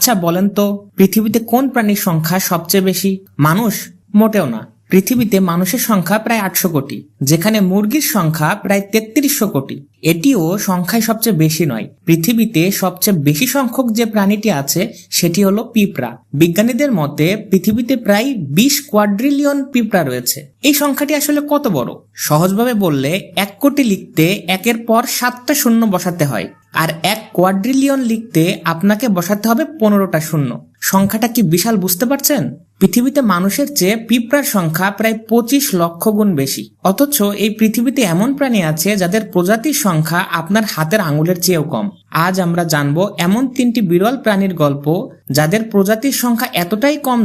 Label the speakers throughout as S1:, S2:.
S1: আচ্ছা বলেন তো, পৃথিবীতে কোন প্রাণীর সংখ্যা সবচেয়ে বেশি? মানুষ? মোটেও না। পৃথিবীতে মানুষের সংখ্যা প্রায় 800 কোটি, যেখানে মুরগির সংখ্যা প্রায় 3300 কোটি। এটিও সংখ্যায় সবচেয়ে বেশি নয়। পৃথিবীতে সবচেয়ে বেশি সংখ্যক যে প্রাণীটি আছে সেটি হলো পিঁপড়া। বিজ্ঞানীদের মতে পৃথিবীতে প্রায় 20 কোয়াড্রিলিয়ন পিঁপড়া রয়েছে। এই সংখ্যাটি আসলে কত বড়? সহজভাবে বললে 1 কোটি লিখতে একের পর 7টা শূন্য বসাতে হয়, আর 1 কোয়াড্রিলিয়ন লিখতে আপনাকে বসাতে হবে 15টা শূন্য। সংখ্যাটা কি বিশাল, বুঝতে পারছেন? পৃথিবীতে মানুষের চেয়ে পিঁপড়ার সংখ্যা প্রায় 25 লক্ষ গুণ বেশি। অথচ এই পৃথিবীতে এমন প্রাণী আছে যাদের প্রজাতির সংখ্যা আপনার হাতের আঙুলের চেয়েও কম। আজ আমরা জানবো এমন 3টি বিরল প্রাণীর গল্প যাদের প্রজাতির সংখ্যা এতটাই কম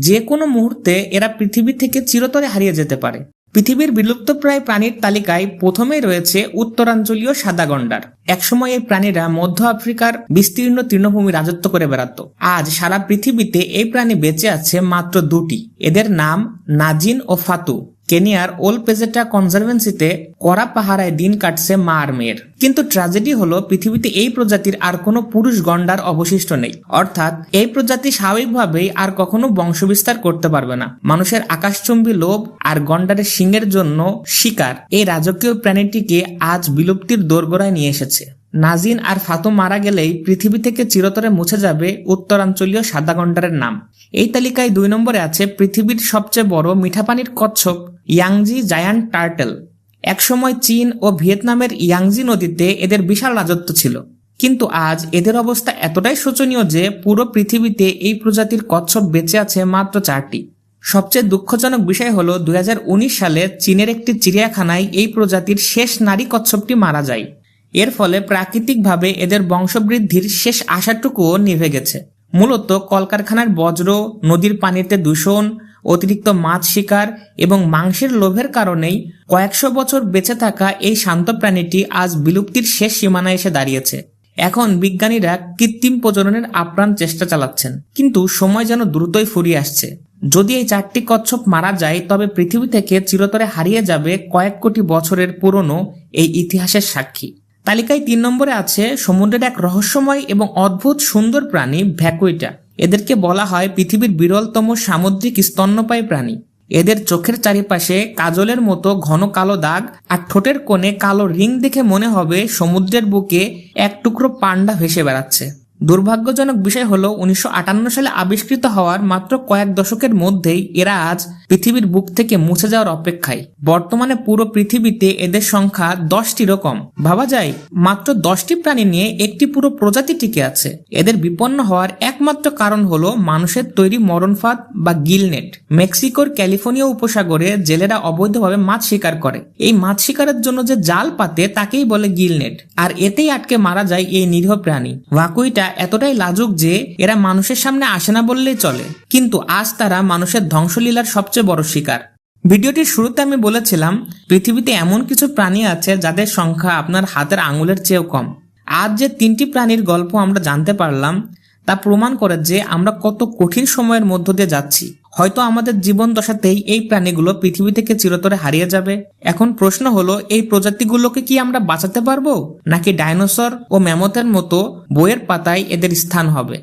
S1: যে কোনো মুহূর্তে এরা পৃথিবী থেকে চিরতরে হারিয়ে যেতে পারে। পৃথিবীর বিলুপ্তপ্রায় প্রাণীর তালিকায় প্রথমেই রয়েছে উত্তরাঞ্চলীয় সাদা গন্ডার। একসময় এই প্রাণীরা মধ্য আফ্রিকার বিস্তীর্ণ তৃণভূমি রাজত্ব করে বেড়াতো। আজ সারা পৃথিবীতে এই প্রাণী বেঁচে আছে মাত্র 2টি। এদের নাম নাজিন ও ফাতু। কেনিয়ার ওল পেজেটা কনজারভেন্সিতে কড়া পাহারায় দিন কাটছে মা আর মেয়ের। কিন্তু ট্র্যাজেডি হলো পৃথিবীতে এই প্রজাতির আর কোনো পুরুষ গন্ডার অবশিষ্ট নেই। অর্থাৎ এই প্রজাতি স্বাভাবিকভাবেই আর কখনো বংশবিস্তার করতে পারবে না। মানুষের আকাশচুম্বী লোভ আর গন্ডারের শিংয়ের জন্য শিকার এই রাজকীয় প্রাণীটিকে আজ বিলুপ্তির দোরগোড়ায় নিয়ে এসেছে। নাজিন আর ফাতু মারা গেলেই পৃথিবী থেকে চিরতরে মুছে যাবে উত্তরাঞ্চলীয় সাদা গন্ডারের নাম। এই তালিকায় 2 নম্বরে আছে পৃথিবীর সবচেয়ে বড় মিঠাপানির কচ্ছপ ইয়াংজি জায়ান্ট টার্টেল। একসময় চীন ও ভিয়েতনামের ইয়াংজি নদীতে এদের বিশাল রাজত্ব ছিল, কিন্তু আজ এদের অবস্থা এতটাই শোচনীয় যে পুরো পৃথিবীতে এই প্রজাতির কচ্ছপ বেঁচে আছে মাত্র 4টি। সবচেয়ে দুঃখজনক বিষয় হলো 2019 সালে চীনের একটি চিড়িয়াখানায় এই প্রজাতির শেষ নারী কচ্ছপটি মারা যায়। এর ফলে প্রাকৃতিকভাবে এদের বংশবৃদ্ধির শেষ আশাটুকুও নিভে গেছে। মূলত কলকারখানার বজ্র, নদীর পানিতে দূষণ, অতিরিক্ত মাছ শিকার এবং মাংসের লোভের কারণেই কয়েকশো বছর বেঁচে থাকা এই শান্ত প্রাণীটি আজ বিলুপ্তির শেষ সীমানায় এসে দাঁড়িয়েছে। এখন বিজ্ঞানীরা কৃত্রিম প্রজননের আপ্রাণ চেষ্টা চালাচ্ছেন, কিন্তু সময় যেন দ্রুতই ফুরিয়ে আসছে। যদি এই 4টি কচ্ছপ মারা যায় তবে পৃথিবী থেকে চিরতরে হারিয়ে যাবে কয়েক কোটি বছরের পুরনো এই ইতিহাসের সাক্ষী। তালিকায় 3 নম্বরে আছে সমুদ্রের এক রহস্যময় এবং অদ্ভুত সুন্দর প্রাণী ভ্যাকুইটা। এদেরকে বলা হয় পৃথিবীর বিরলতম সামুদ্রিক স্তন্যপায়ী প্রাণী। এদের চোখের চারিপাশে কাজলের মতো ঘন কালো দাগ আর ঠোঁটের কোণে কালো রিং দেখে মনে হবে সমুদ্রের বুকে এক টুকরো পান্ডা ভেসে বেড়াচ্ছে। দুর্ভাগ্যজনক বিষয় হলো 1958 সালে আবিষ্কৃত হওয়ার মাত্র কয়েক দশকের মধ্যেই এরা আজ পৃথিবীর বুক থেকে মুছে যাওয়ার অপেক্ষায়। বর্তমানে পুরো পৃথিবীতে এদের সংখ্যা 10টিরও কম। ভাবা যায় মাত্র 10টি প্রাণী নিয়ে একটি পুরো প্রজাতি টিকে আছে। এদের বিপন্ন হওয়ার একমাত্র কারণ হলো মানুষের তৈরি মরণফাঁদ বা গিলনেট। মেক্সিকোর ক্যালিফোর্নিয়া উপসাগরে জেলেরা অবৈধভাবে মাছ শিকার করে। এই মাছ শিকারের জন্য যে জাল পাতে তাকেই বলে গিলনেট, আর এতেই আটকে মারা যায় এই নিরীহ প্রাণী। ভ্যাকুইটা এতটাই লাজুক যে এরা মানুষের সামনে আসে না বললেই চলে, কিন্তু আজ তারা মানুষের ধ্বংসলীলার সবচেয়ে বড় শিকার। ভিডিওটির শুরুতে আমি বলেছিলাম পৃথিবীতে এমন কিছু প্রাণী আছে যাদের সংখ্যা আপনার হাতের আঙুলের চেয়েও কম। আজ যে 3টি প্রাণীর গল্প আমরা জানতে পারলাম তা প্রমাণ করে যে আমরা কত কঠিন সময়ের মধ্য দিয়ে যাচ্ছি। হয়তো আমাদের জীবন দশাতেই এই প্রাণীগুলো পৃথিবী থেকে চিরতরে হারিয়ে যাবে। এখন প্রশ্ন হলো, এই প্রজাতিগুলোকে কি আমরা বাঁচাতে পারবো, নাকি ডাইনোসর ও ম্যামথের মতো বইয়ের পাতায় এদের স্থান হবে?